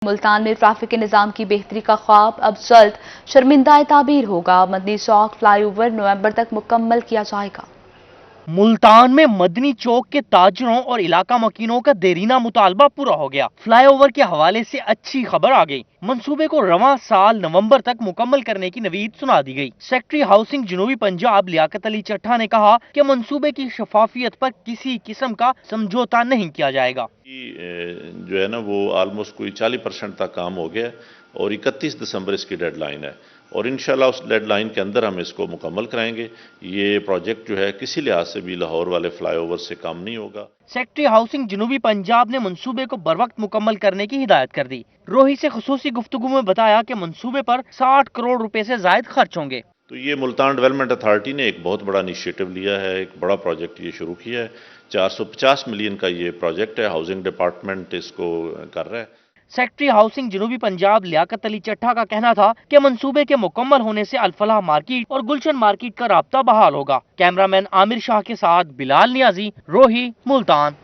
मुल्तान में ट्रैफिक के निजाम की बेहतरी का ख्वाब अब जल्द शर्मिंदा ताबीर होगा। मदनी चौक फ्लाईओवर नवंबर तक मुकम्मल किया जाएगा। मुल्तान में मदनी चौक के ताजरों और इलाका मकीनों का देरीना मुतालबा पूरा हो गया। फ्लाईओवर के हवाले से अच्छी खबर आ गई। मंसूबे को रवां साल नवंबर तक मुकम्मल करने की नवीद सुना दी गई। सेक्रेटरी हाउसिंग जनूबी पंजाब लियाकत अली चट्ठा ने कहा कि मंसूबे की शफाफियत पर किसी किस्म का समझौता नहीं किया जाएगा। जो है ना वो ऑलमोस्ट कोई 40% तक काम हो गया और 31 दिसंबर इसकी डेडलाइन है और इंशाल्लाह उस डेडलाइन के अंदर हम इसको मुकम्मल कराएंगे। ये प्रोजेक्ट जो है किसी लिहाज से भी लाहौर वाले फ्लाईओवर से कम नहीं होगा। सेक्रेटरी हाउसिंग जनूबी पंजाब ने मंसूबे को बरवक्त मुकम्मल करने की हिदायत कर दी। रोही से खुसूसी गुफ्तगू में बताया कि मंसूबे पर 60 करोड़ रुपए से जायद खर्च होंगे। तो ये मुल्तान डेवलपमेंट अथॉरिटी ने एक बहुत बड़ा इनिशिएटिव लिया है, एक बड़ा प्रोजेक्ट ये शुरू किया है। 450 मिलियन का ये प्रोजेक्ट है, हाउसिंग डिपार्टमेंट इसको कर रहा है। सेक्रेटरी हाउसिंग जनूबी पंजाब लियाकत अली चट्ठा का कहना था कि मंसूबे के मुकम्मल होने से अल-फलाह मार्केट और गुलशन मार्केट का राब्ता बहाल होगा। कैमरामैन आमिर शाह के साथ बिलाल नियाजी, रोही, मुल्तान।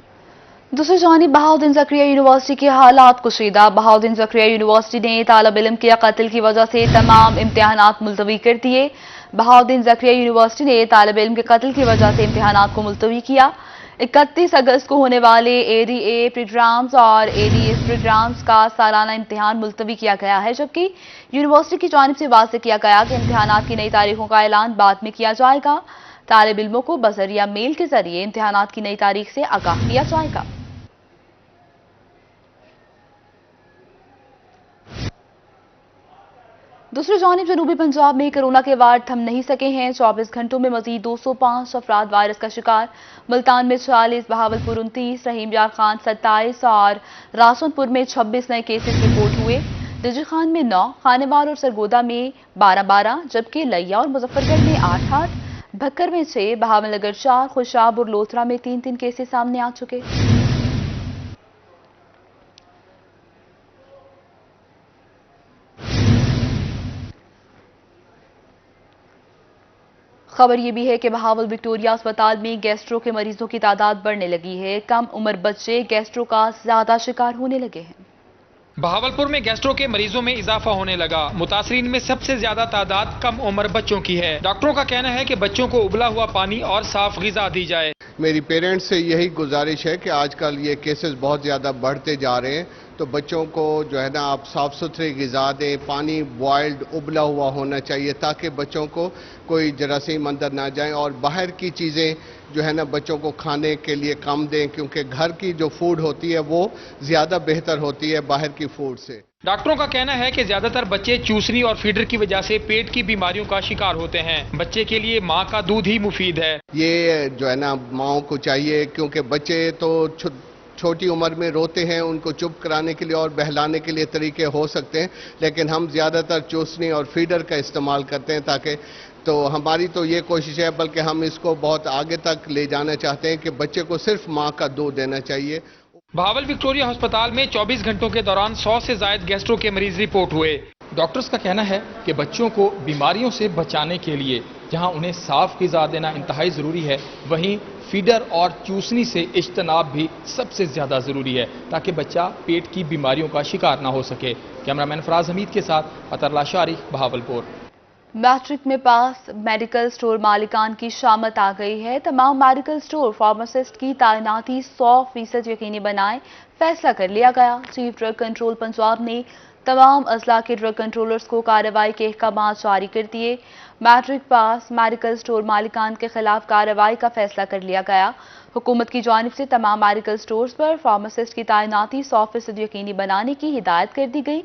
दूसरी जानिब बहाउद्दीन ज़करिया यूनिवर्सिटी के हालात कुशीदा। बहाउद्दीन ज़करिया यूनिवर्सिटी ने तालिब इल्म के कत्ल की वजह से तमाम इम्तिहानात मुलतवी कर दिए। बहाउद्दीन ज़करिया यूनिवर्सिटी ने तालिब इल्म के कत्ल की वजह से इम्तिहानात को मुलतवी किया। 31 अगस्त को होने वाले एडीए प्रोग्राम्स और एडीएस प्रोग्राम्स का सालाना इम्तिहान मुलतवी किया गया है, जबकि यूनिवर्सिटी की जानिब से वाज़ेह किया गया कि इम्तिहानात की नई तारीखों का ऐलान बाद में किया जाएगा। तालिब इल्मों को बज़रिया मेल के जरिए इम्तिहानात की नई तारीख से आगाह किया जाएगा। दूसरी जानिब जनूबी पंजाब में कोरोना के वार थम नहीं सके हैं। 24 घंटों में मजीद 205 अफराद वायरस का शिकार। मुल्तान में 46, बहावलपुर 29, रहीम यार खान 27 और रासनपुर में 26 नए केसेस रिपोर्ट हुए। दिजी खान में 9, खानेवाल और सरगोदा में 12-12, जबकि लिया और मुजफ्फरगढ़ में 8-8, भक्कर में 6, बहावलनगर 4, खुशाब और लोथरा में 3-3 केसेस सामने आ चुके। खबर यह भी है कि बहावल विक्टोरिया अस्पताल में गैस्ट्रो के मरीजों की तादाद बढ़ने लगी है। कम उम्र बच्चे गैस्ट्रो का ज्यादा शिकार होने लगे हैं। बहावलपुर में गैस्ट्रो के मरीजों में इजाफा होने लगा। मुतासरीन में सबसे ज्यादा तादाद कम उम्र बच्चों की है। डॉक्टरों का कहना है कि बच्चों को उबला हुआ पानी और साफ गिजा दी जाए। मेरी पेरेंट्स से यही गुजारिश है कि आजकल ये केसेस बहुत ज़्यादा बढ़ते जा रहे हैं, तो बच्चों को जो है ना आप साफ़ सुथरे ग़िज़ा दें। पानी बॉयल्ड उबला हुआ होना चाहिए ताकि बच्चों को कोई जरासीम अंदर ना जाए, और बाहर की चीज़ें जो है ना बच्चों को खाने के लिए कम दें, क्योंकि घर की जो फूड होती है वो ज़्यादा बेहतर होती है बाहर की फूड से। डॉक्टरों का कहना है कि ज्यादातर बच्चे चूसनी और फीडर की वजह से पेट की बीमारियों का शिकार होते हैं। बच्चे के लिए माँ का दूध ही मुफीद है। ये जो है ना माओं को चाहिए, क्योंकि बच्चे तो छोटी उम्र में रोते हैं, उनको चुप कराने के लिए और बहलाने के लिए तरीके हो सकते हैं, लेकिन हम ज़्यादातर चूसनी और फीडर का इस्तेमाल करते हैं। ताकि तो हमारी तो ये कोशिश है, बल्कि हम इसको बहुत आगे तक ले जाना चाहते हैं कि बच्चे को सिर्फ माँ का दूध देना चाहिए। बहावल विक्टोरिया अस्पताल में 24 घंटों के दौरान 100 से ज्यादा गैस्ट्रो के मरीज रिपोर्ट हुए। डॉक्टर्स का कहना है कि बच्चों को बीमारियों से बचाने के लिए जहां उन्हें साफ ग़िज़ा देना इंतहाई ज़रूरी है, वहीं फीडर और चूसनी से इज्तनाब भी सबसे ज़्यादा ज़रूरी है ताकि बच्चा पेट की बीमारियों का शिकार ना हो सके। कैमरामैन फराज हमीद के साथ अतरला शारिक, बहावलपुर। मैट्रिक में पास मेडिकल स्टोर मालिकान की शामत आ गई है। तमाम मेडिकल स्टोर फार्मासिस्ट की तैनाती 100% यकीनी बनाए फैसला कर लिया गया। चीफ ड्रग कंट्रोल पंजाब ने तमाम अजला के ड्रग कंट्रोलर्स को कार्रवाई के अहकाम जारी कर दिए। मैट्रिक पास मेडिकल स्टोर मालिकान के खिलाफ कार्रवाई का फैसला कर लिया गया। हुकूमत की जानिब से तमाम मेडिकल स्टोर्स पर फार्मासिस्ट की तैनाती 100% यकीनी बनाने की हिदायत कर दी गई,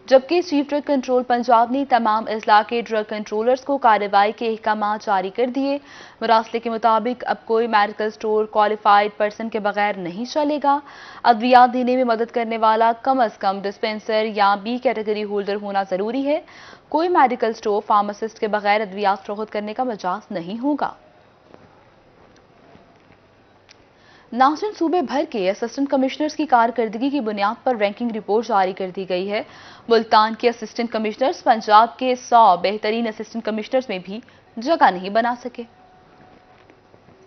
जबकि चीफ ड्रग कंट्रोल पंजाब ने तमाम अजला के ड्रग कंट्रोलर्स को कार्रवाई के अहकाम जारी कर दिए। मुरासले के मुताबिक अब कोई मेडिकल स्टोर क्वालिफाइड पर्सन के बगैर नहीं चलेगा। अद्वियात देने में मदद करने वाला कम अज कम डिस्पेंसर या बी कैटेगरी होल्डर होना जरूरी है। कोई मेडिकल स्टोर फार्मासिस्ट के बगैर अद्वियात फरोख्त करने का मजाज नहीं होगा। नाज़रीन, सूबे भर के असिस्टेंट कमिश्नर्स की कारकर्दगी की बुनियाद पर रैंकिंग रिपोर्ट जारी कर दी गई है। मुल्तान के असिस्टेंट कमिश्नर्स पंजाब के 100 बेहतरीन असिस्टेंट कमिश्नर्स में भी जगह नहीं बना सके।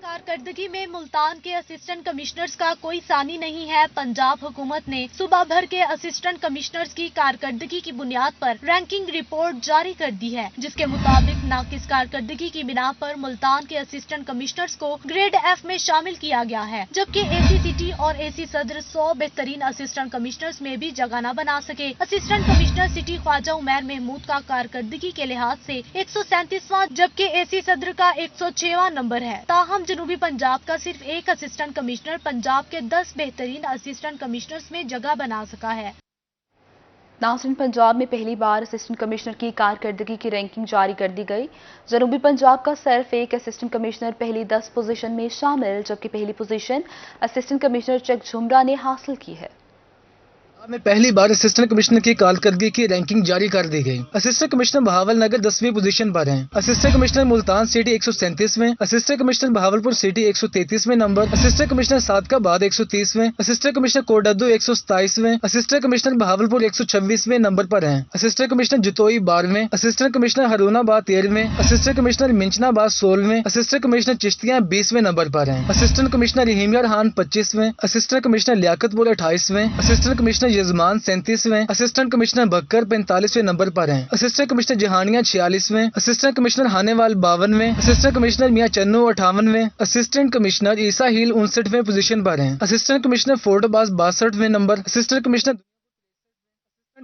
कारकर्दगी में मुल्तान के असिस्टेंट कमिश्नर्स का कोई सानी नहीं है। पंजाब हुकूमत ने सूबा भर के असिस्टेंट कमिश्नर्स की कारकर्दगी की बुनियाद पर रैंकिंग रिपोर्ट जारी कर दी है, जिसके मुताबिक नाकिस कारकर्दगी की बिना पर मुल्तान के असिस्टेंट कमिश्नर्स को ग्रेड F में शामिल किया गया है, जबकि AC सिटी और AC सदर 100 बेहतरीन असिस्टेंट कमिश्नर्स में भी जगह न बना सके। Assistant commissioner city Khwaja Umair Mahmood का कारकर्दगी के लिहाज से 137वां जबकि AC सदर का 106वां नंबर है। ताहम जनूबी पंजाब का सिर्फ एक असिस्टेंट कमिश्नर पंजाब के 10 बेहतरीन असिस्टेंट कमिश्नर्स में जगह बना सका है। नाज़रीन, पंजाब में पहली बार असिस्टेंट कमिश्नर की कारकर्दगी की रैंकिंग जारी कर दी गई। जनूबी पंजाब का सिर्फ एक असिस्टेंट कमिश्नर पहली 10 पोजीशन में शामिल, जबकि पहली पोजीशन असिस्टेंट कमिश्नर चक झुमरा ने हासिल की है। में पहली बार असिस्टेंट कमिश्नर की कारकर्दगी की रैंकिंग जारी कर दी गई। असिस्टेंट कमिश्नर बहावल नगर 10वीं पोजीशन पर हैं। Assistant commissioner Multan city 137वें, assistant commissioner Bahawalpur city 133वें number, assistant commissioner Sadiqabad 130वें, assistant commissioner कोटअद्दू 127वें, assistant commissioner Bahawalpur 126वें number पर हैं। Assistant commissioner Jatoi 12वें, assistant commissioner Harunabad 13वें, assistant commissioner Minchinabad 16वें, assistant commissioner Chishtiyan 20वें number पर हैं। Assistant commissioner Rahimiya रहान 25वें, assistant commissioner Liaquatpur 28वें, assistant commissioner यजमान 37वें, assistant commissioner Bakkar 45वें number पर हैं। Assistant commissioner Jahania 46वें, assistant commissioner Khanewal 52वें, assistant commissioner Mian Channu 58वें, असिस्टेंट कमिश्नर ईसा हील 59वें पोजीशन पर हैं। असिस्टेंट कमिश्नर फोर्ट अब्बास 62वें number, assistant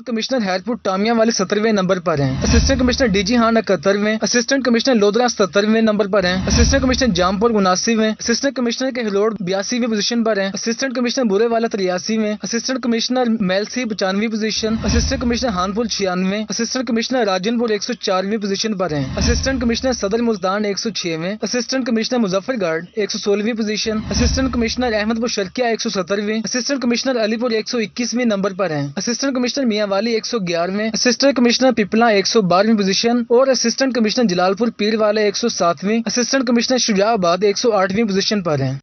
commissioner Khairpur Tamewali 17वें नंबर पर हैं। असिस्टेंट कमिश्नर डीजी हान 71वें, असिस्टेंट कमिश्नर लोधरा 77वें नंबर पर हैं। असिस्टेंट कमिश्नर जामपुर 79वें, असिस्टेंट कमिश्नर के हिलोड़ 82वें पोजीशन पर हैं। असिस्टेंट कमिश्नर बुरेवाला 83वें, असिस्टेंट कमिश्नर मेलसी 95वीं पोजीशन, असिस्टेंट कमिश्नर हानपुर 96वें, असिस्टेंट कमिश्नर राजनपुर 104वीं पोजीशन पर हैं। असिस्टेंट कमिश्नर सदर मुल्तान 106वें, असिस्टेंट कमिश्नर मुजफ्फरगढ़ 116वीं position, assistant commissioner Ahmedpur Sharqia 170वीं, असिस्टेंट कमिश्नर अलीपुर 121वीं नंबर पर हैं। असिस्टेंट कमिश्नर मियांवाली 111वें, असिस्टेंट कमिश्नर पिपला 112वीं पोजीशन और असिस्टेंट कमिश्नर जलालपुर पीरवाला 107वीं, असिस्टेंट कमिश्नर शुजाआबाद 108वीं पोजीशन पर हैं।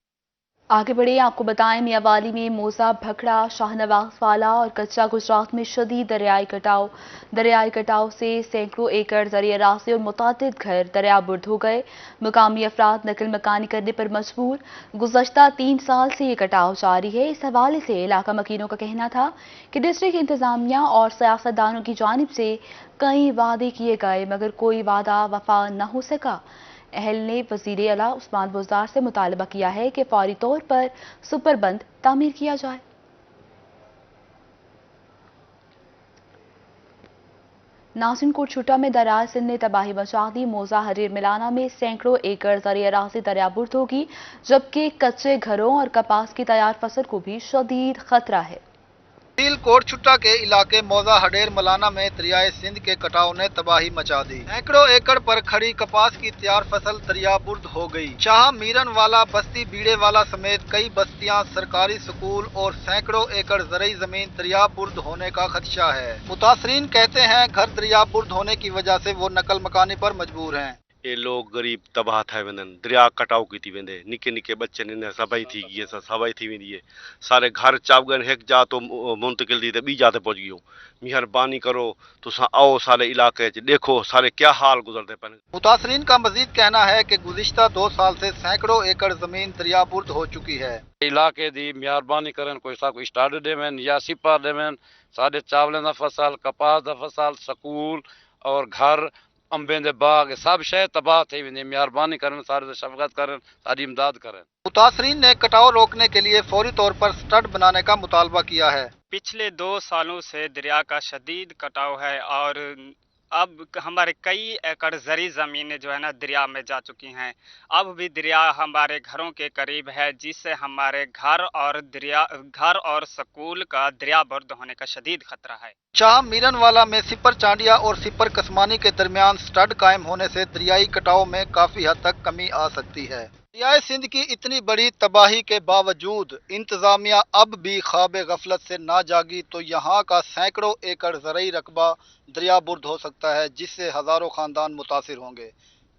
आगे बढ़े आपको बताएं, मियांवाली में मोजा, भखड़ा, शाहनवाज वाला और कच्चा गुजरात में शदीद दरियाई कटाव से सैकड़ों एकड़ ज़रिए रास्ते और मुतादिद घर दरियाबुर्द हो गए। मुकामी अफराद नकल मकानी करने पर मजबूर। गुज़श्ता 3 साल से ये कटाव जारी है। इस हवाले से इलाका मकीनों का कहना था कि डिस्ट्रिक्ट इंतजामिया और सियासतदानों की जानिब से कई वादे किए गए, मगर कोई वादा वफा न हो सका। अहल ने वज़ीर आला उस्मान बुज़दार से मुतालबा किया है कि फौरी तौर पर सुपर बंद तामीर किया जाए। नाज़रीन, कोटशुटा में दरियाए सिंध ने तबाही मचा दी। मोजा हरीर मिलाना में सैकड़ों एकड़ ज़रिए रास्ते दरियाबुर्द होगी, जबकि कच्चे घरों और कपास की तैयार फसल को भी शदीद खतरा है। कोटशुटा के इलाके मौजा हडेर मलाना में दरियाए सिंध के कटाव ने तबाही मचा दी। सैकड़ों एकड़ पर खड़ी कपास की तैयार फसल दरियाबुर्द हो गई। शाह मीरन वाला, बस्ती बीड़े वाला समेत कई बस्तियां, सरकारी स्कूल और सैकड़ों एकड़ ज़रई जमीन दरियाबुर्द होने का खदशा है। मुतासरीन कहते हैं घर दरियाबुर्द होने की वजह से वो नकल मकानी पर मजबूर हैं। ये लोग गरीब तबाह थे वञनि, दरिया कटाव की वेंदे, निके निके बच्चन इन सबाई थी गई, सबाई थी वेंदी है। सारे घर चावगन एक जा तो मुंतकिल थी ॿी जा ते पहुंच गयो। मेहरबानी करो तुसा आओ सारे इलाके देखो सारे क्या हाल गुजरते पे। मुतासरीन का मजीद कहना है कि गुज़िश्ता 2 साल से सैकड़ों एकड़ जमीन दरियाबुर्द हो चुकी है। इलाके दी मेहरबानी करन कोई सा कोई स्टार्ट देवन या सिपा देवन, सारे चावल दा फसल, कपास दा फसल, स्कूल और घर, अंबे दे बाग, सब शय तबाह थी वेंदी। मेहरबानी करन सारे शफकत करन, सारी इमदाद करन। मुतासरीन ने कटाव रोकने के लिए फौरी तौर पर स्टड बनाने का मुतालबा किया है। पिछले 2 सालों से दरिया का शदीद कटाव है और अब हमारे कई एकड़ ज़री ज़मीनें जो है ना दरिया में जा चुकी हैं। अब भी दरिया हमारे घरों के करीब है, जिससे हमारे घर और स्कूल का दरियाबुर्द होने का शदीद खतरा है। शाह मीरनवाला में सिपर चांडिया और सिपर कसमानी के दरमियान स्टड कायम होने से दरियाई कटाव में काफी हद तक कमी आ सकती है। दरियाए सिंध की इतनी बड़ी तबाही के बावजूद इंतजामिया अब भी ख्वाब गफलत से ना जागी तो यहाँ का सैकड़ों एकड़ ज़रई रकबा दरियाबुर्द हो सकता है, जिससे हज़ारों ख़ानदान मुतासिर होंगे।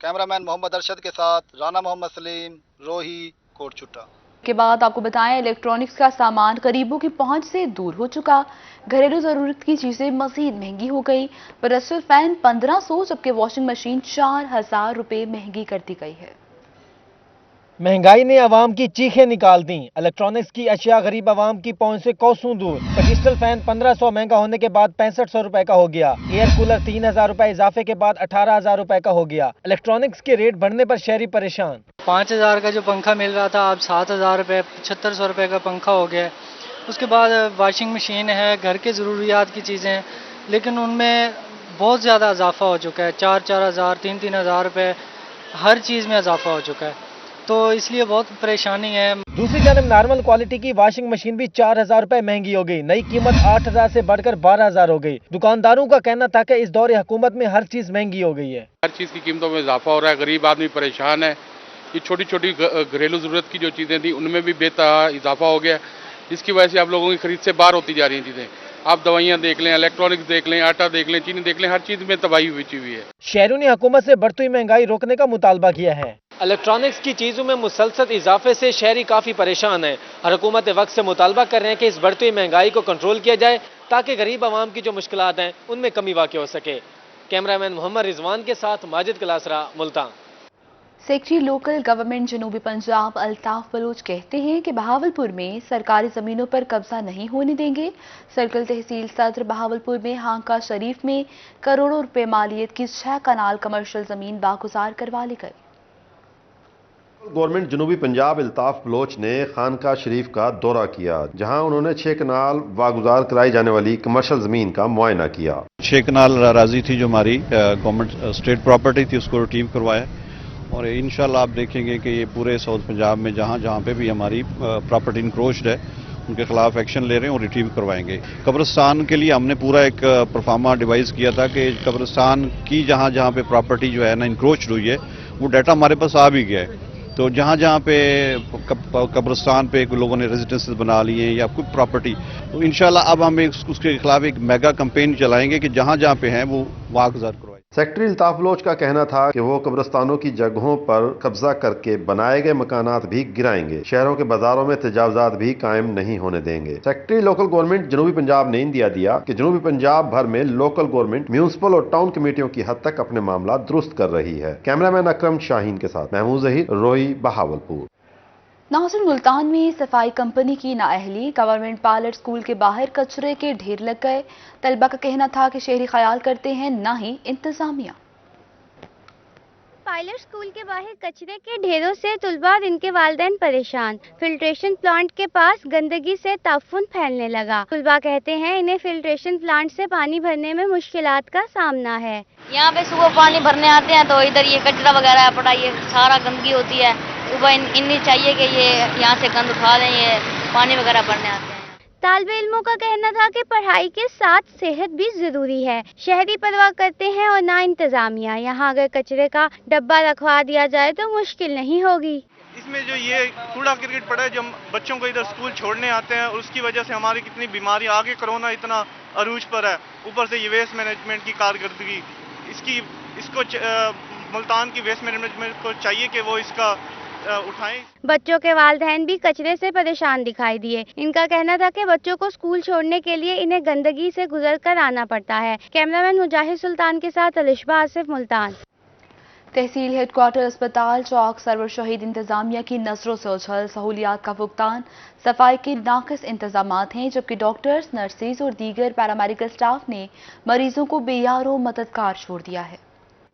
कैमरामैन मोहम्मद अरशद के साथ राना मोहम्मद सलीम, रोही, कोटशुटा। के बाद आपको बताएं, इलेक्ट्रॉनिक्स का सामान गरीबों की पहुंच से दूर हो चुका। घरेलू जरूरत की चीजें मजीद महंगी हो गई। ब्रसेल फैन 1500 जबकि वॉशिंग मशीन 4000 रुपए महंगी कर दी गई है। महंगाई ने आवाम की चीखें निकाल दी। इलेक्ट्रॉनिक्स की अशिया गरीब आवाम की पहुंच से कोसों दूर। पेडिस्टल फैन 1500 महंगा होने के बाद 6500 रुपए का हो गया। एयर कूलर 3000 रुपए इजाफे के बाद 18000 रुपए का हो गया। इलेक्ट्रॉनिक्स के रेट बढ़ने पर शहरी परेशान। 5000 का जो पंखा मिल रहा था अब 7000 रुपए 7500 रुपए का पंखा हो गया। उसके बाद वॉशिंग मशीन है, घर के ज़रूरियात की चीज़ें हैं, लेकिन उनमें बहुत ज़्यादा इजाफा हो चुका है। 4000 3000 रुपए हर चीज़ में इजाफा हो चुका है, तो इसलिए बहुत परेशानी है। दूसरी जानब नॉर्मल क्वालिटी की वॉशिंग मशीन भी 4000 रुपए महंगी हो गई। नई कीमत 8000 से बढ़कर 12000 हो गई। दुकानदारों का कहना था कि इस दौर हुकूमत में हर चीज महंगी हो गई है। हर चीज की कीमतों में इजाफा हो रहा है। गरीब आदमी परेशान है। ये छोटी छोटी घरेलू जरूरत की जो चीजें थी उनमें भी बेतहा इजाफा हो गया, जिसकी वजह से आप लोगों की खरीद से बाहर होती जा रही हैं चीजें। आप दवाइयाँ देख लें, इलेक्ट्रॉनिक्स देख लें, आटा देख लें, चीनी देख लें, हर चीज में तबाही हुई है। शहरों ने हुकूमत से बढ़ती महंगाई रोकने का मुतालबा किया है। इलेक्ट्रॉनिक्स की चीज़ों में मुसलसल इजाफे से शहरी काफ़ी परेशान हैं और हुकूमत वक्त से मुतालबा कर रहे हैं कि इस बढ़ती महंगाई को कंट्रोल किया जाए ताकि गरीब आवाम की जो मुश्किलात हैं उनमें कमी वाक़ई हो सके। कैमरामैन मोहम्मद रिजवान के साथ Majid Kalasra, Multan. Secretary local government जनूबी पंजाब अल्ताफ बलोच कहते हैं कि बहावलपुर में सरकारी ज़मीनों पर कब्जा नहीं होने देंगे। सर्कल तहसील सदर बहावलपुर में हांका शरीफ में करोड़ों रुपए मालियत की 6 कनाल कमर्शियल ज़मीन बागुजार करवा ली गई। गवर्नमेंट जनूबी पंजाब अल्ताफ बलोच ने खानका शरीफ का दौरा किया, जहां उन्होंने 6 कनाल वागुजार कराई जाने वाली कमर्शियल जमीन का मुआयना किया। 6 कनाल राजी थी जो हमारी गवर्नमेंट स्टेट प्रॉपर्टी थी, उसको रिट्रीव करवाया और इंशाल्लाह आप देखेंगे कि ये पूरे साउथ पंजाब में जहां जहां पे भी हमारी प्रॉपर्टी इंक्रोच्ड है उनके खिलाफ एक्शन ले रहे हैं और रिट्रीव करवाएंगे। कब्रिस्तान के लिए हमने पूरा एक परफॉर्मा डिवाइस किया था कि कब्रिस्तान की जहां जहां पे प्रॉपर्टी जो है ना इंक्रोच्ड हुई है वो डाटा हमारे पास आ भी गया है। तो जहाँ जहाँ पे कब्रिस्तान पे लोगों ने रेजिडेंसेस बना लिए या कोई प्रॉपर्टी, तो इंशाल्लाह अब हम उसके खिलाफ एक मेगा कैंपेन चलाएंगे कि जहाँ जहाँ पे हैं वो वागुजार करवाएं। सेक्रेटरी अल्ताफ बलोच का कहना था कि वो कब्रिस्तानों की जगहों पर कब्जा करके बनाए गए मकानात भी गिराएंगे। शहरों के बाजारों में तजावजात भी कायम नहीं होने देंगे। सेक्रेटरी लोकल गवर्नमेंट जनूबी पंजाब ने इंदिया दिया कि जनूबी पंजाब भर में लोकल गवर्नमेंट म्यूनिसिपल और टाउन कमेटियों की हद तक अपने मामला दुरुस्त कर रही है। कैमरामैन अकरम शाहीन के साथ महमूद जहीर, रोही, बहावलपुर। नाज़रीन, मुल्तान में सफाई कंपनी की नाअहली, गवर्नमेंट पायलट स्कूल के बाहर कचरे के ढेर लग गए। तलबा का कहना था कि शहरी ख्याल करते हैं, ना ही इंतजामिया। पायलट स्कूल के बाहर कचरे के ढेरों से तुलबा और इनके वालिदैन परेशान। फिल्ट्रेशन प्लांट के पास गंदगी से ताफुन फैलने लगा। तुलबा कहते हैं इन्हें फिल्ट्रेशन प्लांट से पानी भरने में मुश्किलात का सामना है। यहाँ पे सुबह पानी भरने आते हैं तो इधर ये कचरा वगैरह पड़ा, ये सारा गंदगी होती है। सुबह इन्हें चाहिए कि ये यहाँ से गंद उठा दें, ये पानी वगैरह भरने आते हैं। तालिबे इल्मों का कहना था कि पढ़ाई के साथ सेहत भी जरूरी है। शहरी परवाह करते हैं और ना इंतजामिया। यहाँ अगर कचरे का डब्बा रखवा दिया जाए तो मुश्किल नहीं होगी। इसमें जो ये कूड़ा क्रिकेट पड़ा है, जो बच्चों को इधर स्कूल छोड़ने आते हैं और उसकी वजह से हमारी कितनी बीमारी, आगे कोरोना इतना अरूज पर है, ऊपर से ये वेस्ट मैनेजमेंट की कारकर्दगी, इसको मुल्तान की वेस्ट मैनेजमेंट को चाहिए कि वो इसका उठाएं। बच्चों के वालिदैन भी कचरे से परेशान दिखाई दिए। इनका कहना था कि बच्चों को स्कूल छोड़ने के लिए इन्हें गंदगी से गुजर कर आना पड़ता है। कैमरामैन मुजाहिद सुल्तान के साथ अलिशबा आसिफ, मुल्तान। तहसील हेडक्वार्टर अस्पताल चौक सरवर शहीद इंतजामिया की नजरों से उछल सहूलियात का भुगतान। सफाई के नाकिस इंतजामात हैं, जबकि डॉक्टर्स, नर्सेज और दीगर पैरामेडिकल स्टाफ ने मरीजों को बेयारो मददगार छोड़ दिया है।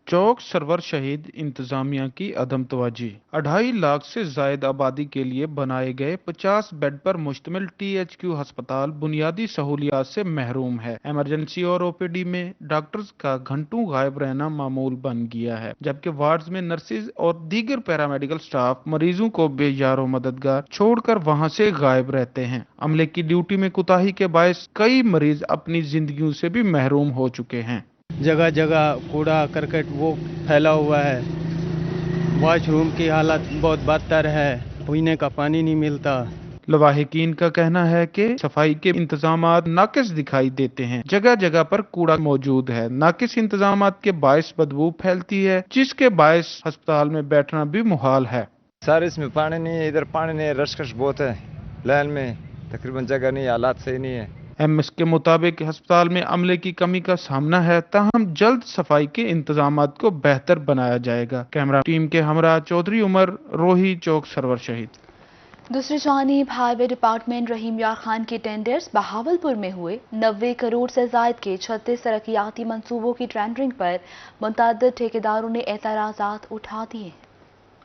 चौक सरवर शहीद इंतजामिया की अदम तवज्जी। 2.5 लाख से जायद आबादी के लिए बनाए गए 50 बेड पर मुश्तमिल THQ अस्पताल बुनियादी सहूलियात से महरूम है। इमरजेंसी और OPD में डॉक्टर्स का घंटों गायब रहना मामूल बन गया है, जबकि वार्ड्स में नर्सेज और दीगर पैरामेडिकल स्टाफ मरीजों को बेयारो मददगार छोड़कर वहां से गायब रहते हैं। अमले की ड्यूटी में कोताही के बायस कई मरीज अपनी जिंदगियों से भी महरूम हो चुके हैं। जगह जगह कूड़ा करकट वो फैला हुआ है। वॉशरूम की हालत बहुत बदतर है, पीने का पानी नहीं मिलता। लवाहिकीन का कहना है कि सफाई के इंतजामात नाकिस दिखाई देते हैं। जगह जगह पर कूड़ा मौजूद है। नाकिस इंतजामात के बायस बदबू फैलती है, जिसके बायस अस्पताल में बैठना भी मुहाल है। सर इसमें पानी नहीं है, इधर पानी नहीं है, रशकश बहुत है। लाइन में तकरीबन जगह नहीं, हालात सही नहीं है। MS के मुताबिक अस्पताल में अमले की कमी का सामना है, ताहम जल्द सफाई के इंतजामात को बेहतर बनाया जाएगा। कैमरा टीम के हमरा चौधरी उमर, रोही चौक सरवर शहीद। दूसरी जानिब हाईवे डिपार्टमेंट रहीम यार खान के टेंडर्स बहावलपुर में हुए 90 करोड़ से जायद के 36 तरक्याती मंसूबों की टेंडरिंग पर मुतअद्दिद ठेकेदारों ने एतराज़ात उठा दिए।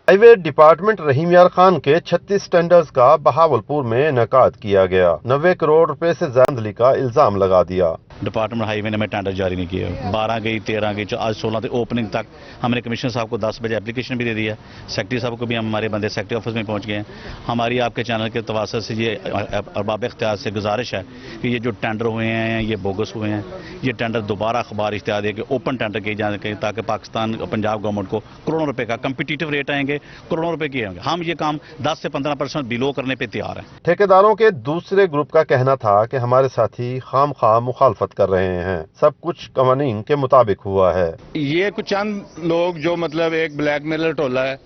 हाईवे डिपार्टमेंट रहीम यार खान के 36 टेंडर्स का बहावलपुर में इनेकाद किया गया। 90 करोड़ रुपए से धांधली का इल्जाम लगा दिया। डिपार्टमेंट हाईवे ने हमें टेंडर जारी नहीं किए। 12 गई, 13 गई, आज 16 तक ओपनिंग तक हमने कमिश्नर साहब को 10 बजे एप्लीकेशन भी दे दिया। सेक्रेटरी साहब को भी हमारे बंदे सेक्रेटरी ऑफिस में पहुंच गए हैं। हमारी आपके चैनल के तवासत से ये अरबाब इख्तियार से गुजारिश है कि ये जो टेंडर हुए हैं ये बोगस हुए हैं। ये टेंडर दोबारा अखबार इख्तियार दे के ओपन टेंडर किए जाए ताकि पाकिस्तान पंजाब गवर्नमेंट को करोड़ों रुपए का कम्पिटिटिव रेट आएंगे, करोड़ों रुपए किए होंगे। हम ये काम 10 से 15% बिलो करने पे तैयार हैं। ठेकेदारों के दूसरे ग्रुप का कहना था कि हमारे साथी खाम मुखालफत कर रहे हैं, सब कुछ कवानीन के मुताबिक हुआ है। ये कुछ चंद लोग जो मतलब एक ब्लैकमेलर टोला है,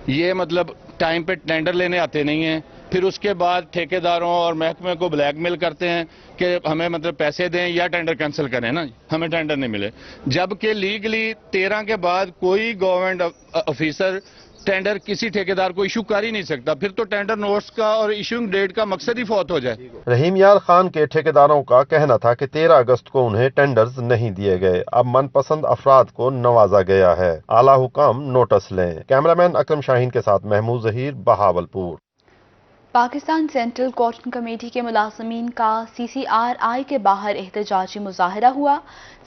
ये मतलब टाइम पे टेंडर लेने आते नहीं हैं, फिर उसके बाद ठेकेदारों और महकमे को ब्लैकमेल करते हैं कि हमें मतलब पैसे दें या टेंडर कैंसिल करें ना, हमें टेंडर नहीं मिले। जबकि लीगली 13 के बाद कोई गवर्नमेंट ऑफिसर टेंडर किसी ठेकेदार को इशू कर ही नहीं सकता। फिर तो टेंडर नोट्स का और इशूइंग डेट का मकसद ही फौत हो जाए। रहीम यार खान के ठेकेदारों का कहना था कि 13 अगस्त को उन्हें टेंडर्स नहीं दिए गए, अब मनपसंद अफराद को नवाजा गया है। आला हुकाम नोटिस लें। कैमरामैन अकरम शाहीन के साथ Mahmood Zaheer, Bahawalpur. Pakistan central cotton committee के मुलाजमीन का CCRI के बाहर एहतजाजी मुजाहरा हुआ।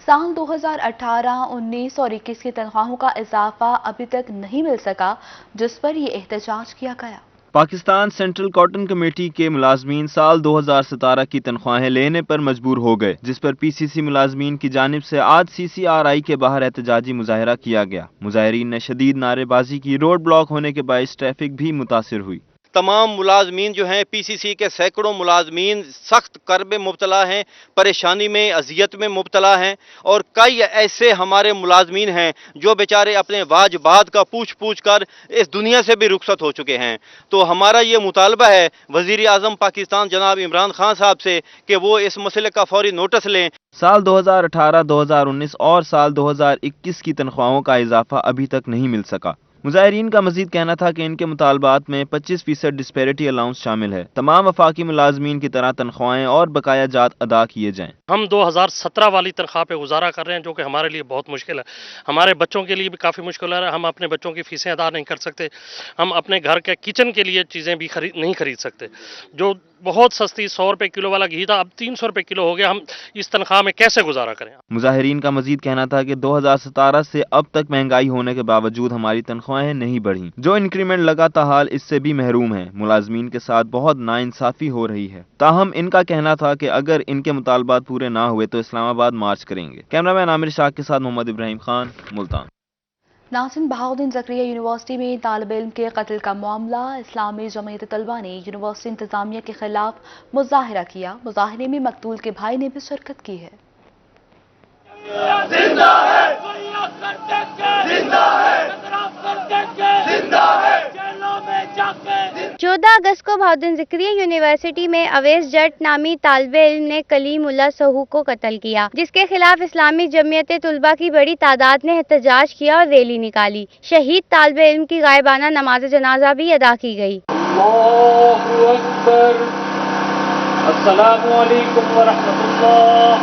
साल 2018, 19 और 21 की तनख्वाहों का इजाफा अभी तक नहीं मिल सका, जिस पर यह एहतजाज किया गया। पाकिस्तान सेंट्रल कॉटन कमेटी के मुलाजमीन साल 2017 की तनख्वाहें लेने पर मजबूर हो गए, जिस पर PCC मुलाजमीन की जानिब से आज CCRI के बाहर एहतजाजी मुजाहरा किया गया। मुजाहिरीन ने शदीद नारेबाजी की, रोड ब्लॉक होने के बायस ट्रैफिक भी मुतासिर हुई। तमाम मुलाजमीन जो हैं, PCC के सैकड़ों मुलाजमीन सख्त कर्ब में मुब्तला हैं, परेशानी में, अजियत में मुब्तला हैं, और कई ऐसे हमारे मुलाजमीन हैं जो बेचारे अपने वाजबात का पूछ पूछ कर इस दुनिया से भी रुखसत हो चुके हैं। तो हमारा ये मुतालबा है वज़ीर आज़म पाकिस्तान जनाब इमरान खान साहब से कि वो इस मसले का फौरी नोटिस लें। साल 2018, 2019 और साल 2021 की तनख्वाहों का इजाफा अभी तक नहीं मिल सका। मुजाहिरीन का मजीद कहना था कि इनके मुतालबात में 25% डिस्पैरिटी अलाउंस शामिल है। तमाम वफाकी मुलाजमीन की तरह तनख्वाहें और बकाया जात अदा किए जाएं। हम 2017 वाली तनख्वाह पे गुजारा कर रहे हैं, जो कि हमारे लिए बहुत मुश्किल है। हमारे बच्चों के लिए भी काफ़ी मुश्किल है। हम अपने बच्चों की फीसें अदा नहीं कर सकते। हम अपने घर के किचन के लिए चीज़ें भी नहीं खरीद सकते। जो बहुत सस्ती 100 रुपए किलो वाला घी था, अब 300 रुपए किलो हो गया। हम इस तनख्वाह में कैसे गुजारा करें? मुजाहिरीन का मजीद कहना था कि 2017 से अब तक महंगाई होने के बावजूद हमारी तनख्वाहें नहीं बढ़ी। जो इंक्रीमेंट लगा था हाल इससे भी महरूम है। मुलाजमीन के साथ बहुत नाइंसाफी हो रही है। ताहम इनका कहना था कि अगर इनके मुतालबात पूरे ना हुए तो इस्लामाबाद मार्च करेंगे। कैमरामैन आमिर शाह के साथ मोहम्मद इब्राहिम खान, मुल्तान। नासिन बहाउद्दीन ज़करिया यूनिवर्सिटी में तालिब इल्म के कत्ल का मामला, इस्लामी जमीयत तलबा ने यूनिवर्सिटी इंतजामिया के खिलाफ मुजाहरा किया। मुजाहरे में मकतूल के भाई ने भी शिरकत की है। 14 अगस्त को बहाउद्दीन ज़करिया यूनिवर्सिटी में अवैस जट नामी तालिबे इल्म ने कलीमुल्लाह सहू को कत्ल किया, जिसके खिलाफ इस्लामी जमीयत तुलबा की बड़ी तादाद ने एहतजाज किया और रैली निकाली। शहीद तालिबे इल्म की गायबाना नमाज जनाजा भी अदा की गई। अस्सलामु अलैकुम व रहमतुल्लाह,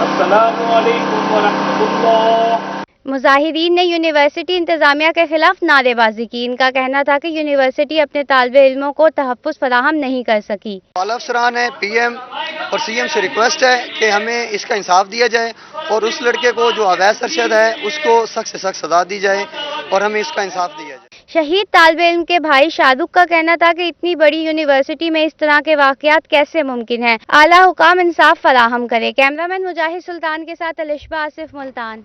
अस्सलामु अलैकुम व रहमतुल्लाह। मुजाहिरीन ने यूनिवर्सिटी इंतजामिया के खिलाफ नारेबाजी की। इनका कहना था कि यूनिवर्सिटी अपने तालिबे इल्मों को तहफ़्फ़ुज़ फराहम नहीं कर सकी। आला अफसरान है, PM और CM से रिक्वेस्ट है कि हमें इसका इंसाफ दिया जाए और उस लड़के को जो अवैस अरशद है उसको सख्त से सख्त सजा दी जाए और हमें इसका इंसाफ दिया जाए। शहीद तालिबे इल्म के भाई शाहरुख का कहना था कि इतनी बड़ी यूनिवर्सिटी में इस तरह के वाक़यात कैसे मुमकिन है। आला हुकाम इंसाफ फराहम करे। कैमरामैन मुजाहिद सुल्तान के साथ अलिशबा आसिफ, मुल्तान।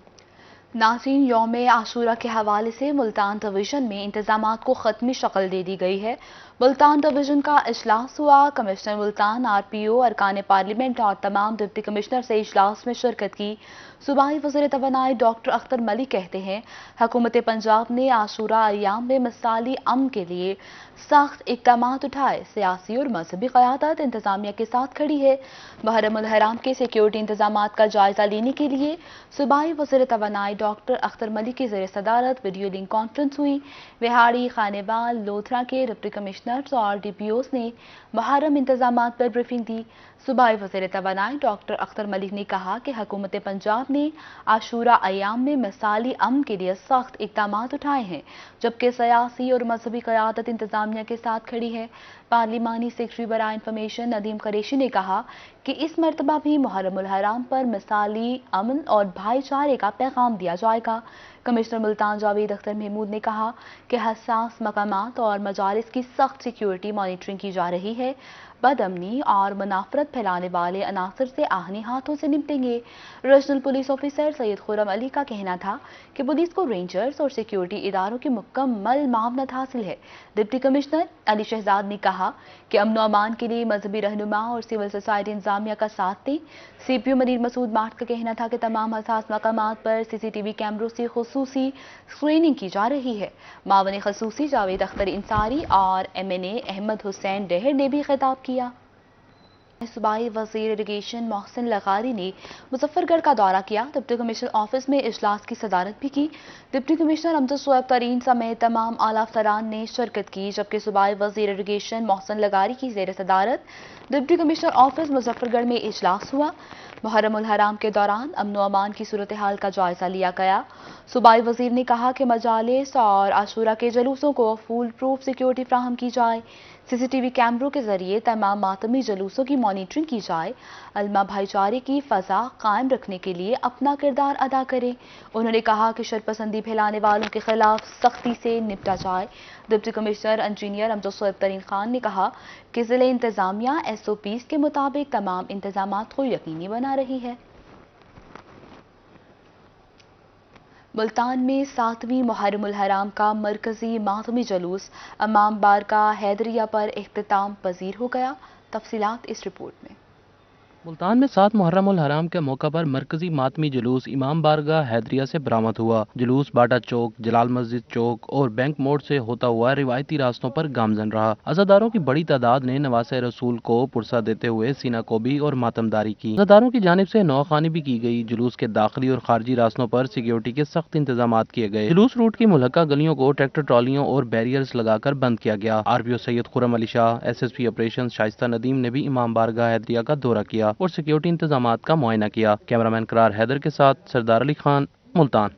नाज़रीन, यौम आशूरा के हवाले से मुल्तान डिवीज़न में इंतजामात को ख़त्मी शक्ल दे दी गई है। मुल्तान डिवीजन का इजलास हुआ। कमिश्नर मुल्तान, आरपीओ, अरकान पार्लियामेंट और तमाम डिप्टी कमिश्नर से इजलास में शिरकत की। सूबाई वज़ीर तवानाई डॉक्टर अख्तर मलिक कहते हैं, हुकूमत पंजाब ने आशूरा अय्याम में मिसाली अमन के लिए सख्त इक़दामात उठाए। सियासी और मजहबी क़यादत इंतजामिया के साथ खड़ी है। मुहर्रम उल हराम के सिक्योरिटी इंतजामात का जायजा लेने के लिए सूबाई वज़ीर तवानाई डॉक्टर अख्तर मलिक की ज़ेर सदारत वीडियो लिंक कॉन्फ्रेंस हुई। बिहाड़ी, खानेवाल, लोथरा के डिप्टी कमिश्नर्स और डीपीओस ने मुहर्रम इंतजामात पर ब्रीफिंग दी। सूबाई वज़ीर तवानाई डॉक्टर अख्तर मलिक ने कहा कि हुकूमत पंजाब ने आशूरा अय्याम में मिसाली अमन के लिए सख्त इक़दामात उठाए हैं, जबकि सियासी और मजहबी क़यादत इंतजामिया के साथ खड़ी है। पार्लिमानी सेक्रेटरी बराए इंफॉर्मेशन नदीम कुरैशी ने कहा कि इस मरतबा भी मुहर्रम उल हराम पर मिसाली अमन और भाईचारे का पैगाम दिया जाएगा। कमिश्नर मुल्तान जावेद अख्तर महमूद ने कहा कि हसास मकामात और मजालिस की सख्त सिक्योरिटी मॉनिटरिंग की जा रही है। बदअमनी और मुनाफरत फैलाने वाले अनासर से आहनी हाथों से निपटेंगे। Regional police officer Syed Khurram Ali का कहना था कि पुलिस को रेंजर्स और सिक्योरिटी इदारों की मुकम्मल मावनत हासिल है। डिप्टी कमिश्नर अली शहजाद ने कहा कि अमन अमान के लिए मजहबी रहनुमा और सिविल सोसाइटी इंतजामिया का साथ दें। सीपीओ मनीर मसूद माठ का कहना था कि तमाम हसास मकामात पर सीसीटीवी कैमरों से खुसूसी स्क्रीनिंग की जा रही है। मावन खसूसी जावेद अख्तर इंसारी और MNA अहमद हुसैन डहर ने भी खिताब किया। सूबाई वज़ीर इरिगेशन मोहसिन लगारी ने मुजफ्फरगढ़ का दौरा किया। डिप्टी कमिश्नर ऑफिस में इजलास की सदारत भी की। डिप्टी कमिश्नर अमजद शोएब तरीन समेत तमाम आला अफसरान ने शिरकत की, जबकि सूबाई वज़ीर इरिगेशन मोहसिन लगारी की ज़ेर सदारत डिप्टी कमिश्नर ऑफिस मुजफ्फरगढ़ में इजलास हुआ। मुहर्रम उल हराम के दौरान अमन व अमान की सूरत हाल का जायजा लिया गया। सूबाई वज़ीर ने कहा कि मजालिस और आशूरा के जुलूसों को फूल प्रूफ सिक्योरिटी फ्राहम की जाए। सीसीटीवी कैमरों के जरिए तमाम मातमी जुलूसों की मॉनिटरिंग की जाए। अलमा भाईचारे की फ़ज़ा कायम रखने के लिए अपना किरदार अदा करें। उन्होंने कहा कि शरपसंदी फैलाने वालों के खिलाफ सख्ती से निपटा जाए। Deputy commissioner engineer Amjad Shoaib तरीन खान ने कहा कि ज़िले इंतजामिया SOPs के मुताबिक तमाम इंतजामात को यकीनी बना रही है। मुल्तान में 7वीं मुहर्रम उल हराम का मरकजी मातमी जुलूस इमाम बारगाह हैदरिया पर इख्तिताम पजीर हो गया। तफसीलात इस रिपोर्ट में। मुल्तान में 7 मुहर्रम उल हराम के मौका पर मरकजी मातमी जुलूस इमाम बारगाह हैदरिया से बरामद हुआ। जुलूस बाटा चौक, जलाल मस्जिद चौक और बैंक मोड़ से होता हुआ रिवायती रास्तों पर गामजन रहा। अज़ादारों की बड़ी तादाद ने नवासे रसूल को पुरसा देते हुए सीना कोबी और मातमदारी की। अज़ादारों की जानिब से नौखानी भी की गई। जुलूस के दाखिली और खारजी रास्तों पर सिक्योरिटी के सख्त इंतजाम किए गए। जुलूस रूट की मुल्हका गलियों को ट्रैक्टर ट्रॉलियों और बैरियर्स लगाकर बंद किया गया। RPO Syed Khurram Ali Shah, SSP operation Shaista Nadeem ने भी इमाम बारगाह हैदरिया का दौरा किया और सिक्योरिटी इंतजामात का मुआयना किया। कैमरामैन करार हैदर के साथ सरदार अली खान, मुल्तान।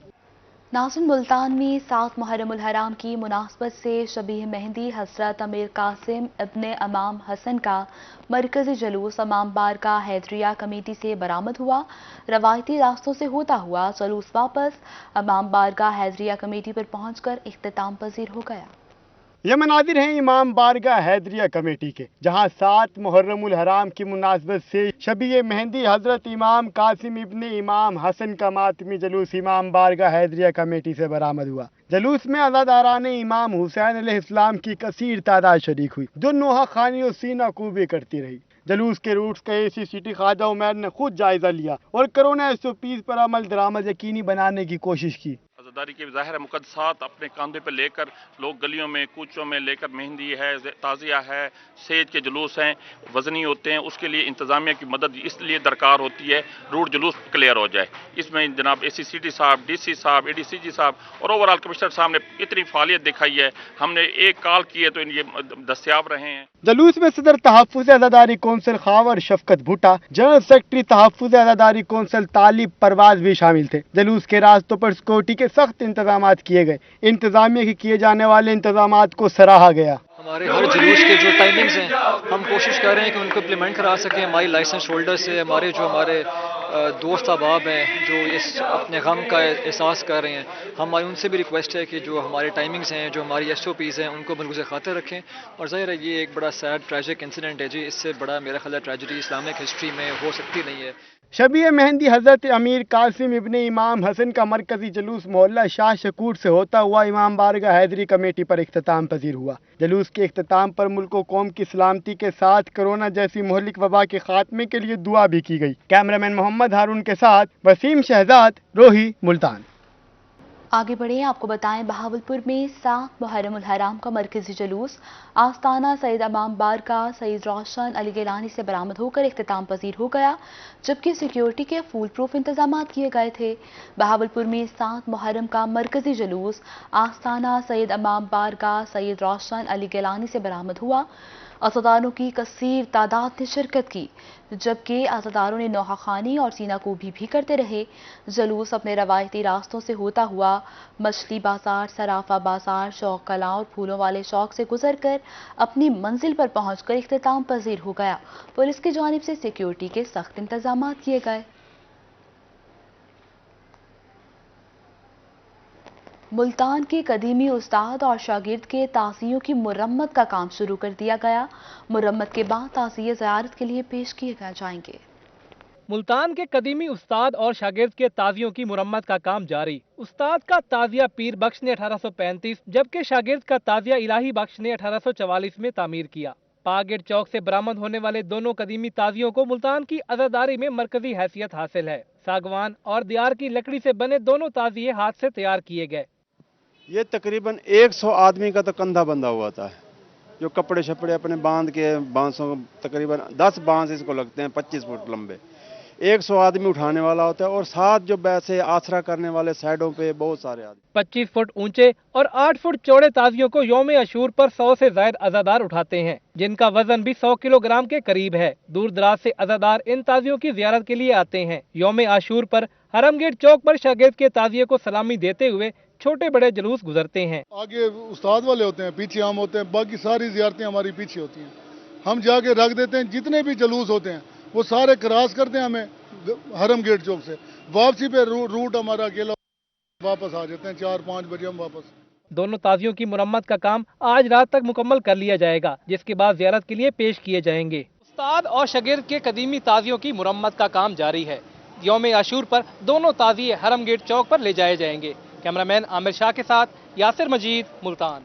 नाज़रीन, मुल्तान में 7 मुहर्रम उल हराम की मुनासबत से शबीह मेहंदी हज़रत अमीर कासिम इब्ने इमाम हसन का मरकजी जुलूस इमाम बारगाह हैदरिया कमेटी से बरामद हुआ। रवायती रास्तों से होता हुआ जुलूस वापस इमाम बारगाह हैदरिया कमेटी पर पहुंचकर इख्तिताम पजीर हो गया। ये मनाजिर हैं इमाम बारगाह हैदरिया कमेटी के, जहां 7 मुहर्रम उल हराम की मुनासबत से शबीह मेहंदी हजरत इमाम कासिम इब्ने इमाम हसन का मातमी जुलूस इमाम बारगाह हैदरिया कमेटी से बरामद हुआ। जुलूस में अज़ादारान इमाम हुसैन अलैहिस्सलाम की कसीर तादाद शरीक हुई, जो नोहा खानी और सीना कूबे करती रही। जुलूस के रूट्स का ACCT ख्वाजा उमैर ने खुद जायजा लिया और कोरोना SOPs पर अमल दरामद यकीनी बनाने की कोशिश की। अज़ादारी के ज़ाहिर मुक़द्दसात अपने कंधे पर लेकर लोग गलियों में कूचों में लेकर मेहंदी है, ताज़िया है, सेज के जुलूस हैं, वज़नी होते हैं। उसके लिए इंतज़ामिया की मदद इसलिए दरकार होती है रूट जुलूस क्लियर हो जाए। इसमें जनाब ACCT साहब, DC साहब, ADCG साहब और ओवरऑल कमिश्नर साहब ने इतनी फालियत दिखाई है। हमने एक कॉल की है तो ये दस्तियाब रहे हैं। जुलूस में सदर तहफ़्फ़ुज़ अज़ादारी कौंसिल खावर शफकत भुट्टा, जनरल सेक्रेटरी तहफ़्फ़ुज़ अज़ादारी कौंसिल तालिब परवाज भी शामिल थे। जुलूस के रास्तों पर सिक्योरिटी के सख्त इंतजाम किए गए। इंतजामिया के किए जाने वाले इंतजाम को सराहा गया। हमारे हर जुलूस के जो टाइमिंग्स हैं हम कोशिश कर रहे हैं कि उनको इम्प्लीमेंट करा सकें। हमारी लाइसेंस होल्डर से हमारे दोस्त अहबाब हैं जो इस अपने गम का एहसास कर रहे हैं, हमारी उनसे भी रिक्वेस्ट है कि जो हमारे टाइमिंग्स हैं, जो हमारी SOPs हैं, उनको मलगूज़ खातिर रखें। और ज़ाहिर है ये एक बड़ा सैड ट्रैजिक इंसिडेंट है जी, इससे बड़ा मेरा ख्याल है ट्रेजेडी इस्लामिक हिस्ट्री में हो सकती नहीं है। शबीए मेहंदी हजरत अमीर कासिम इब्ने इमाम हसन का मरकजी जुलूस मोहल्ला शाह शकूर से होता हुआ इमाम बारगाह हैदरी कमेटी पर इख्तिताम पजीर हुआ। जुलूस के इख्तिताम पर मुल्क व कौम की सलामती के साथ कोरोना जैसी मुहलिक वबा के खात्मे के लिए दुआ भी की गई। कैमरामैन मोहम्मद हारून के साथ वसीम शहजाद, रोही, मुल्तान। आगे बढ़े, आपको बताएं बहावलपुर में 7 मुहर्रम उल हराम का मरकजी जुलूस आस्ताना सैयद इमाम बारगाह सैयद रोशन अली गिलानी से बरामद होकर इख्तिताम पजीर हो गया, जबकि सिक्योरिटी के फुल प्रूफ इंतजाम किए गए थे। बहावलपुर में 7 मुहर्रम का मरकजी जुलूस आस्ताना सैयद इमाम बारगाह सैयद रोशन अली गिलानी से बरामद हुआ। अज़ादारों की कसीर तादाद ने शिरकत की, जबकि अज़ादारों ने नौहा खानी और सीनाकोबी भी करते रहे। जुलूस अपने रवायती रास्तों से होता हुआ मछली बाजार, सराफा बाजार, शौक कला और फूलों वाले शौक से गुजरकर अपनी मंजिल पर पहुंचकर इख्तिताम पजीर हो गया। पुलिस की जानिब से सिक्योरिटी के सख्त इंतजाम किए गए। मुल्तान के कदीमी उस्ताद और शागिर्द के ताज़ियों की मुरम्मत का काम शुरू कर दिया गया। मुरम्मत के बाद ताज़िये ज़ियारत के लिए पेश किए जाएंगे। मुल्तान के कदीमी उस्ताद और शागिर्द के ताज़ियों की मुरम्मत का काम जारी। उस्ताद का ताज़िया पीर बख्श ने 1835, जबकि शागिर्द का ताज़िया इलाही बख्श ने 1844 में तामीर किया। पागेट चौक से बरामद होने वाले दोनों कदीमी ताज़ियों को मुल्तान की अज़ादारी में मरकजी हैसियत हासिल है। सागवान और दियार की लकड़ी से बने दोनों ताज़िये हाथ से तैयार किए गए। ये तकरीबन 100 आदमी का तो कंधा बंधा हुआ था, जो कपड़े शपड़े अपने बांध के, बांसों तकरीबन 10 बांस इसको लगते हैं 25 फुट लंबे। 100 आदमी उठाने वाला होता है और साथ जो वैसे आसरा करने वाले साइडों पे बहुत सारे आदमी। 25 फुट ऊंचे और 8 फुट चौड़े ताज़ियों को यौम अशूर पर 100 से ज्यादा अज़ादार उठाते हैं, जिनका वजन भी 100 किलोग्राम के करीब है। दूर दराज से अज़ादार इन ताज़ियों की ज़ियारत के लिए आते हैं। यौम अशूर पर हरम गेट चौक पर शागिर्द के ताज़िये को सलामी देते हुए छोटे बड़े जुलूस गुजरते हैं। आगे उस्ताद वाले होते हैं, पीछे हम होते हैं, बाकी सारी ज़ियारतें हमारी पीछे होती हैं। हम जाके रख देते हैं, जितने भी जुलूस होते हैं वो सारे क्रॉस करते हैं हमें हरम गेट चौक से। वापसी पे रूट हमारा अकेला, वापस आ जाते हैं 4-5 बजे हम वापस। दोनों ताज़ियों की मुरम्मत का काम आज रात तक मुकम्मल कर लिया जाएगा, जिसके बाद ज़ियारत के लिए पेश किए जाएंगे। उस्ताद और शागिर्द के कदीमी ताज़ियों की मुरम्मत का काम जारी है। यौम आशूर पर दोनों ताज़िये हरम गेट चौक पर ले जाए जाएंगे। कैमरामैन आमिर शाह के साथ यासिर मजीद, मुल्तान।